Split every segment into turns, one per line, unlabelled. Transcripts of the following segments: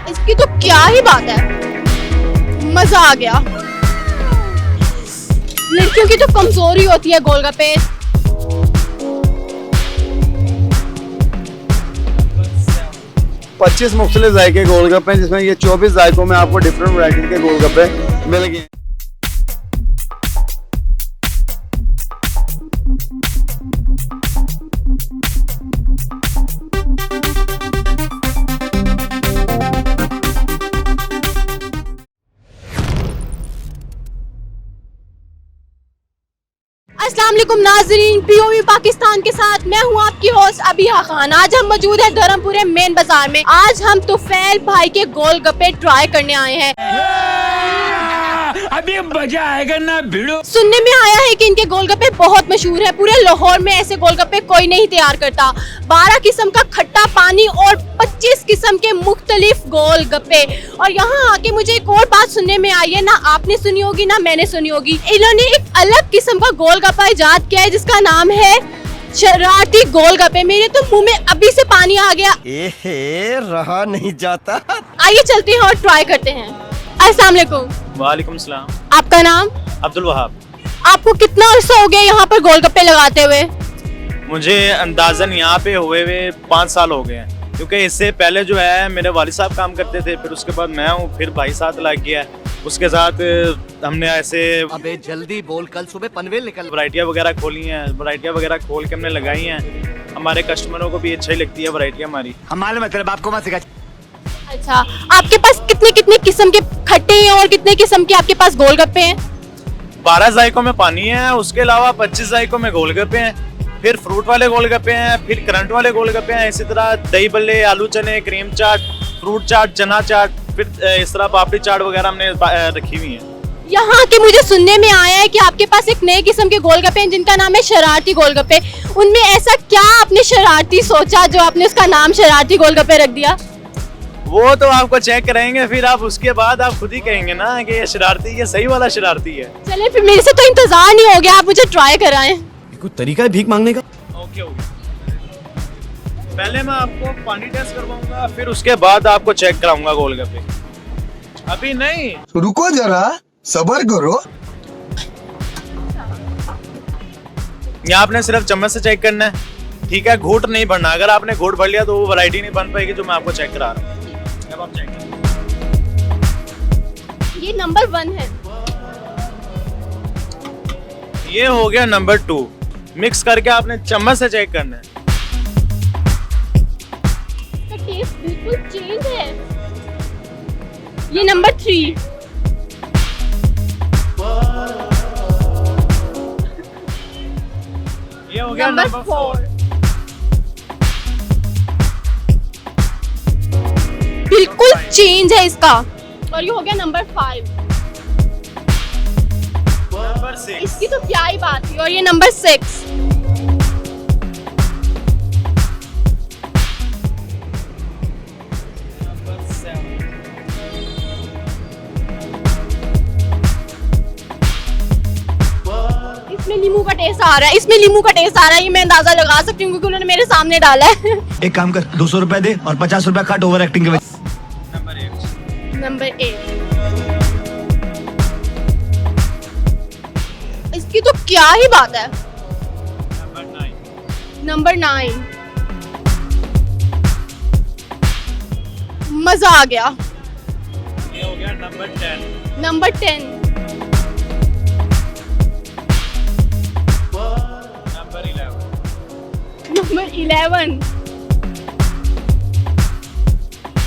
इसकी तो क्या ही बात है, मजा आ गया। लड़कियों की तो कमजोरी होती है गोलगप्पे।
25 मुख्तलिफ जायके गोलगप्पे हैं, जिसमें ये 24 जायकों में आपको डिफरेंट वैरायटी के गोलगप्पे मिलेंगे।
अस्सलाम वालेकुम नाजरीन, पीओवी पाकिस्तान के साथ मैं हूं आपकी होस्ट अबिया खान। आज हम मौजूद है धर्मपुरे मेन बाजार में। आज हम तुफैल भाई के गोलगप्पे ट्राई करने आए हैं।
अभी मजा आएगा ना भिड़ो।
सुनने में आया है कि इनके गोलगप्पे बहुत मशहूर है, पूरे लाहौर में ऐसे गोलगप्पे कोई नहीं तैयार करता। 12 किस्म का खट्टा पानी और 25 किस्म के मुख्तलिफ गोलगप्पे। और यहाँ आके मुझे एक और बात सुनने में आई है, ना आपने सुनी होगी ना मैंने सुनी होगी। इन्होंने एक अलग किस्म का गोलगप्पा इजाद किया है जिसका नाम है शरारती गोलगप्पे। मेरे तो मुंह में अभी से पानी आ गया।
रहा नहीं जाता।
आइए चलते हैं और ट्राई करते हैं। अस्सलाम वालेकुम।
वालेकुम सलाम।
आपका नाम?
अब्दुल वहाब।
आपको कितना अर्सा हो गया यहाँ पर गोलगप्पे लगाते हुए?
मुझे अंदाजन यहाँ पे हुए 5 साल हो गए हैं, क्योंकि इससे पहले जो है मेरे वालिद साहब काम करते थे, फिर उसके बाद मैं हूँ, फिर भाई साथ लग गया है। उसके साथ हमने ऐसे
अबे जल्दी बोल, कल सुबह पनवेल निकल।
वैरायटियाँ वगैरह खोली हैं, वैरायटियाँ वगैरह खोल के हमने लगाई हैं। हमारे कस्टमरों को भी अच्छा ही लगती है वैरायटियाँ हमारी।
हमारे मतलब आपको मत सिखा।
अच्छा, आपके पास कितने कितने किस्म के खट्टे हैं और कितने किस्म के आपके पास गोलगप्पे हैं?
12 जायकों में पानी है, उसके अलावा 25 जायकों में गोलगप्पे हैं, फिर फ्रूट वाले गोलगप्पे हैं, फिर करंट वाले गोलगप्पे हैं, इसी तरह दही बल्ले, आलू चने, क्रीम चाट, फ्रूट चाट, चना चाट, फिर इस तरह पापड़ी चाट वगैरह हमने रखी हुई है।
यहाँ के मुझे सुनने में आया है कि आपके पास एक नए किस्म के गोलगप्पे हैं जिनका नाम है शरारती गोलगप्पे। उनमें ऐसा क्या आपने शरारती सोचा जो आपने उसका नाम शरारती गोलगप्पे रख दिया?
वो तो आपको चेक कराएंगे, फिर आप उसके बाद आप खुद ही कहेंगे ना कि ये शरारती, ये सही वाला शरारती है।
चलिए फिर, मेरे से तो इंतजार नहीं हो गया, आप मुझे ट्राई कराएं।
कोई तरीका है भीख मांगने का?
Okay okay. पहले मैं आपको पानी टेस्ट करवाऊंगा, फिर उसके बाद आपको चेक कराऊंगा गोलगप्पे। अभी नहीं,
रुको जरा, सब्र करो।
यहाँ आपने सिर्फ चम्मच से चेक करना है, ठीक है? घूट नहीं भरना। अगर आपने घूट भर लिया तो वो वैरायटी नहीं बन पाएगी जो मैं आपको चेक करा रहा हूँ। अब आप चेक करें।
ये नंबर 1 है।
ये हो गया नंबर 2। मिक्स करके आपने चम्मच से चेक करना है।
इसका टेस्ट बिल्कुल चेंज है। ये नंबर 3।
ये हो गया नंबर 4।
बिल्कुल चेंज है इसका। और ये हो गया नंबर 5।
नंबर 6।
इसकी तो क्या ही बात थी। और ये नंबर 6।
नंबर 7।
इसमें नींबू का टेस्ट आ रहा है, इसमें नींबू का टेस्ट आ रहा है। ये मैं अंदाजा लगा सकती हूँ क्योंकि उन्होंने मेरे सामने डाला है।
एक काम कर, 200 रुपए दे और 50 रुपए काट ओवर एक्टिंग के वजह।
नंबर 8।
नंबर 8। इसकी तो क्या ही बात है।
नंबर 9।
नंबर 9। मजा आ गया।
ये हो गया नंबर 10।
नंबर 10।
नंबर 11।
नंबर 11।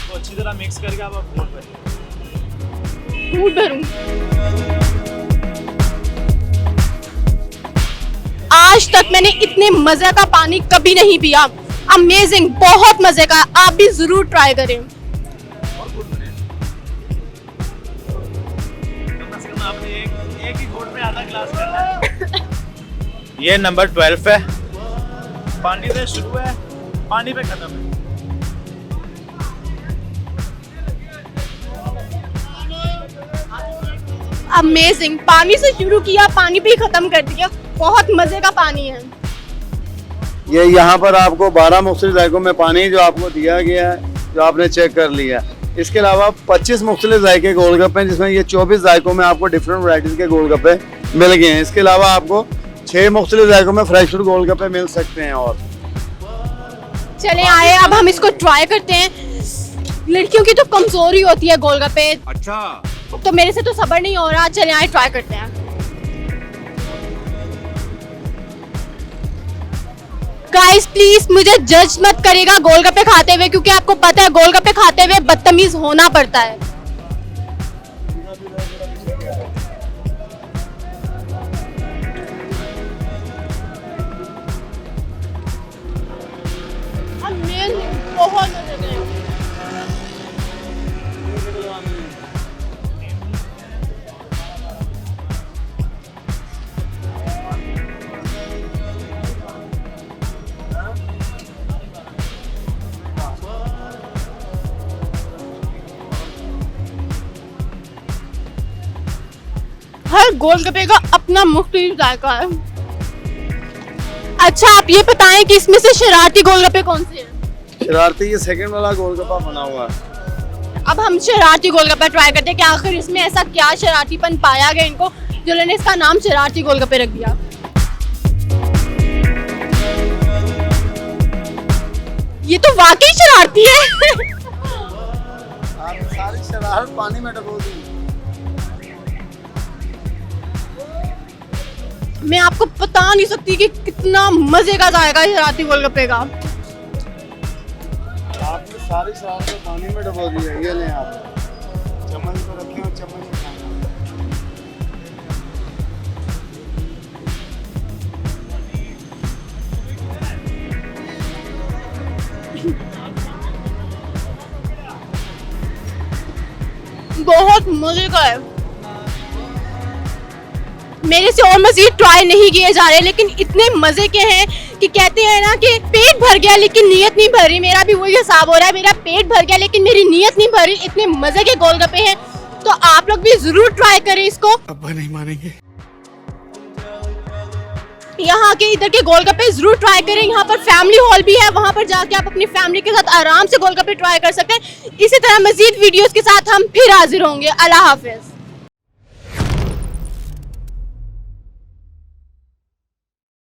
तो अच्छी तरह मिक्स करके आप घूट भरिए।
घूट भरूं। आज तक मैंने इतने मजे का पानी कभी नहीं पिया। अमेजिंग, बहुत मजे का। आप भी जरूर ट्राई करें।
आपने एक ही घूट में आधा ग्लास करना है। ये नंबर 12 है। पानी पे शुरू है, पानी पे खत्म है।
अमेजिंग, पानी से शुरू किया, पानी पे ही खत्म कर दिया। बहुत मजे का पानी है।
ये यहाँ पर आपको 12 मुख्तलिफ जायकों में पानी जो आपको दिया गया है, जो आपने चेक कर लिया। इसके अलावा 25 मुख्तलिफ जायके गोलगप्पे हैं, जिसमें ये 24 जायकों में आपको डिफरेंट वैरायटीज के गोलगप्पे मिल गए हैं। इसके अलावा आपको 6 मुख्तलिफ जायकों में फ्रेश फूड गोलगप्पे मिल सकते हैं। और
चले आए, अब हम इसको ट्राई करते हैं। लड़कियों की तो कमजोरी होती है गोलगप्पे,
अच्छा
तो मेरे से तो सब्र नहीं हो रहा। चले आए, ट्राई करते हैं। गाइस प्लीज मुझे जज मत करेगा गोलगप्पे खाते हुए, क्योंकि आपको पता है गोलगप्पे खाते हुए बदतमीज होना पड़ता है। बहुत मजे हैं। हर गोलगप्पे का अपना मुख्तलिफ जायका है। अच्छा आप ये बताएं कि इसमें से शरारती गोलगप्पे कौन से हैं?
शरारती ये सेकंड वाला गोलगप्पा बना हुआ है।
अब हम शरारती गोलगप्पा ट्राई करते हैं कि आखिर इसमें ऐसा क्या शरारतीपन पाया गया इनको, जिन्होंने इसका नाम शरारती गोलगप्पे रख दिया। ये तो वाकई शरारती है।
आपने सारी शरारत पानी में डुबो दी।
मैं आपको बता नहीं सकती कि कितना मजे का जाएगा शरारती गोलगप्पे का।
आपने सारी शरारत पानी में डुबो दी है। ये लें आप, चम्मच पे रखें और चम्मच में खाना।
बहुत मजे का है। मेरे से और मजीद ट्राई नहीं किए जा रहे, लेकिन इतने मजे के हैं कि कहते हैं ना कि पेट भर गया लेकिन नीयत नहीं भर रही। मेरा भी वही हिसाब हो रहा है, मेरा पेट भर गया लेकिन मेरी नीयत नहीं भर रही। इतने मजे के गोलगप्पे हैं, तो आप लोग भी जरूर ट्राई करें इसको।
अब्बा नहीं मानेंगे।
यहाँ के इधर के गोलगप्पे जरूर ट्राई करें। यहाँ पर फैमिली हॉल भी है, वहाँ पर जाके आप अपनी फैमिली के साथ आराम से गोलगप्पे ट्राई कर सकते हैं। इसी तरह मजीद वीडियोस के साथ हम फिर हाजिर होंगे। अल्लाह हाफिज।